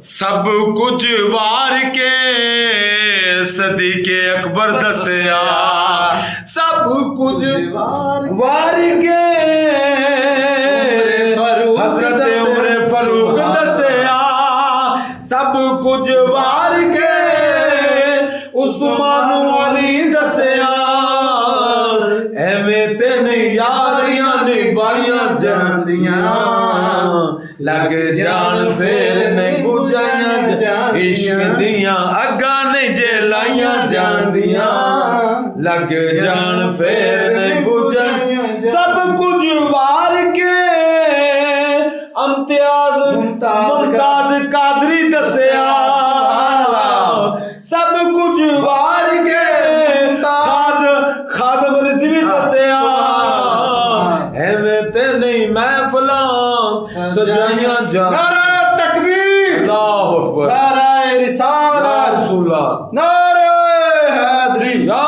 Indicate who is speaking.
Speaker 1: सब कुछ वार के सदीके अकबर दसिया, सब कुछ वार के हज़रत उमर फारूक दसिया, सब कुछ वार के उस्मान अली दसिया। एवें ते नहीं यारियां निभाइयां जांदियां, लग जान फिर नहीं बुझाइयां, इश्क दियां अग्गां नहीं जलाइयां जांदियां, लग जान फिर नहीं बुझाइयां। सब कुछ वार के इम्तियाज मुमताज कादरी दसिया, सब कुछ वार के खादम रिज़वी दसिया। एवें ते नहीं महफिलां सजाइयां जा।
Speaker 2: नारा तकबीर,
Speaker 1: अल्लाहु अकबर,
Speaker 2: नारा रिसालत,
Speaker 1: रसूलुल्लाह,
Speaker 2: नारा हैदरी,
Speaker 1: या